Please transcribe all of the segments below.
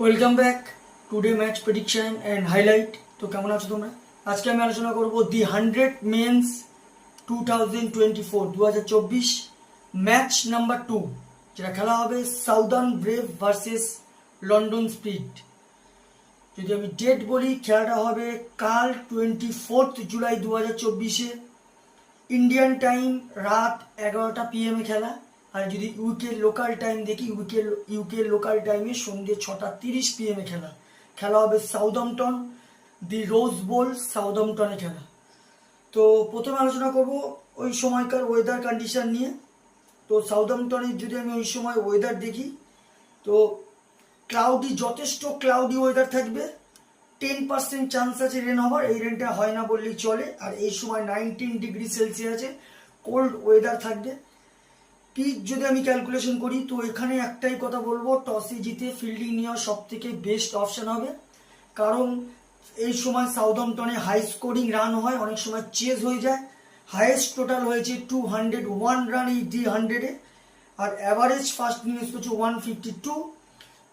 Welcome back today match prediction and highlight. তো কেমন আছো তোমরা? আজকে আমি আলোচনা করব দি 100 মেন্স 2024 ম্যাচ নাম্বার 2, যেটা খেলা হবে southern brave versus London speed. যদি আমি ডেট বলি, খেলাটা হবে কাল 24 জুলাই 2024 ইন্ডিয়ান টাইম রাত 11টা PM খেলা। আর যদি ইউকে লোকাল টাইম দেখি, ইউকে লোকাল টাইমে সন্ধ্যে 6:30 PM খেলা হবে সাউদাম্পটন দি রোজ বোল সাউদাম্পটনে খেলা। তো প্রথমে আলোচনা করব ওই সময়কার ওয়েদার কন্ডিশন নিয়ে। তো সাউদাম্পটনের যদি আমি ওই সময় ওয়েদার দেখি, তো ক্লাউডি, যথেষ্ট ক্লাউডি ওয়েদার থাকবে। 10% চান্স আছে রেন হওয়ার, এই রেনটা হয় না বললেই চলে। আর এই সময় 19 ডিগ্রি সেলসিয়াসে কোল্ড ওয়েদার থাকবে। পিচ যদি আমি ক্যালকুলেশন করি, তো এখানে একটাই কথা বলবো, টসে জিতে ফিল্ডিং নেওয়া সব থেকে বেস্ট অপশন হবে। কারণ এই সময় সাউদাম্পটনে হাই স্কোরিং রান হয়, অনেক সময় চেজ হয়ে যায়। হাইয়েস্ট টোটাল হয়েছে 201 রান এই ডি 100-এ, আর অ্যাভারেজ ফার্স্ট ইনিংস হচ্ছে 152।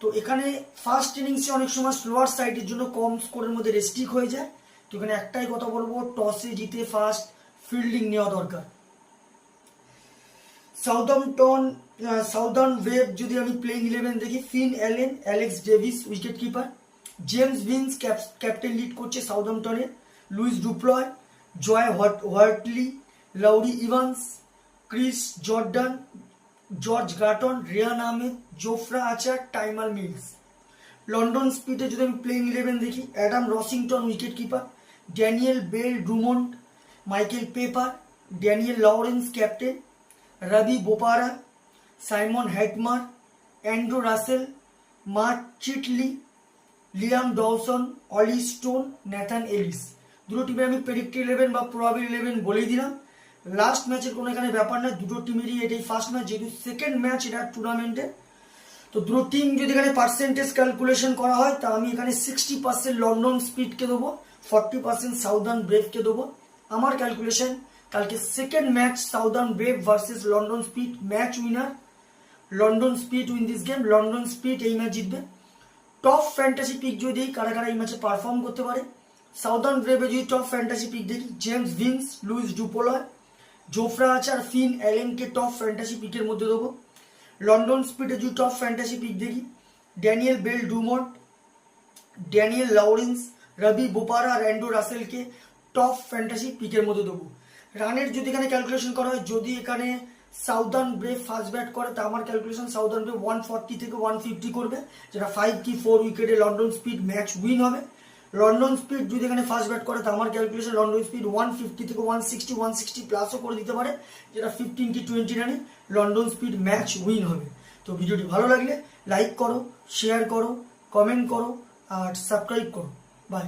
তো এখানে ফার্স্ট ইনিংসে অনেক সময় স্লোয়ার সাইডের জন্য কম স্কোরের মধ্যে রেস্ট্রিক্ট হয়ে যায়। তো এখানে একটাই কথা বলবো, টসে জিতে ফার্স্ট ফিল্ডিং নেওয়া দরকার। সাউদার্ন ওয়েভ যদি আমি প্লেইং 11 দেখি, Finn Allen, Alex Davies wicket keeper, James Vince captain lead করছে সাউদাম্পটনে, Lewis Du Plooy, Joe Weatherley, Laurie Evans, Chris Jordan, George Garton, Rehan Ahmed, Jofra Archer, Tymal mills. London স্পিডে যদি আমি প্লেইং 11 দেখি, Adam Rossington wicket keeper, Daniel Bell Drummond, Michael Pepper, Daniel Lawrence captain, Ravi Bopara, Simon Hetmyer, Andrew Russell, Mark চিটলি, Liam Dawson, Ollie Stone, Nathan Ellis. দুটো টিমের আমি predict 11 বা প্রবাবিল 11 বলেই দিলাম। লাস্ট ম্যাচের কোনো এখানে ব্যাপার না, দুটো টিমেরই এটাই ফার্স্ট ম্যাচ, যেহেতু সেকেন্ড ম্যাচ এটা টুর্নামেন্টে। তো দুটো টিম যদি এখানে পার্সেন্টেজ ক্যালকুলেশন করা হয়, তা আমি এখানে 60% লন্ডন স্পিডকে দেবো, 40% সাউদার্ন ব্রেভকে দেবো। আমার ক্যালকুলেশন, কালকে second match southern brave versus London speed, match winner London speed win this game. London speed এই ম্যাচ জিতবে। টপ ফ্যান্টাসি পিক যদি কারা কারা এই ম্যাচে পারফর্ম করতে পারে, সাউদার্ন ব্রেভে যদি টপ ফ্যান্টাসি পিক দেখি, জেমস ভিন্স, লুইস ডুপোলয়, জোফরা আচার, ফিন অ্যালেনকে টপ ফ্যান্টাসি পিকের মধ্যে দেবো। লন্ডন স্পিডে যদি টপ ফ্যান্টাসি পিক দেখি, Daniel bell Dumont, Daniel Lawrence, রবি বোপারা আর অ্যান্ড্রু রাসেলকে টপ ফ্যান্টাসি পিকের মধ্যে দেবো। রানের যদি এখানে ক্যালকুলেশন করা হয়, যদি এখানে সাউদার্ন ব্রেভ ফার্স্ট ব্যাট করে, তা আমার ক্যালকুলেশন সাউদার্ন ব্রেভ 140 থেকে 150 করবে, যেটা 5 কি 4 উইকেটে লন্ডন স্পিড ম্যাচ উইন হবে। লন্ডন স্পিড যদি এখানে ফার্স্ট ব্যাট করে, তা আমার ক্যালকুলেশন লন্ডন স্পিড 150 থেকে 160 প্লাসও করে দিতে পারে, যেটা 15 কি 20 রানে লন্ডন স্পিড ম্যাচ উইন হবে। তো ভিডিওটি ভালো লাগলে লাইক করো, শেয়ার করো, কমেন্ট করো আর সাবস্ক্রাইব করো। বাই।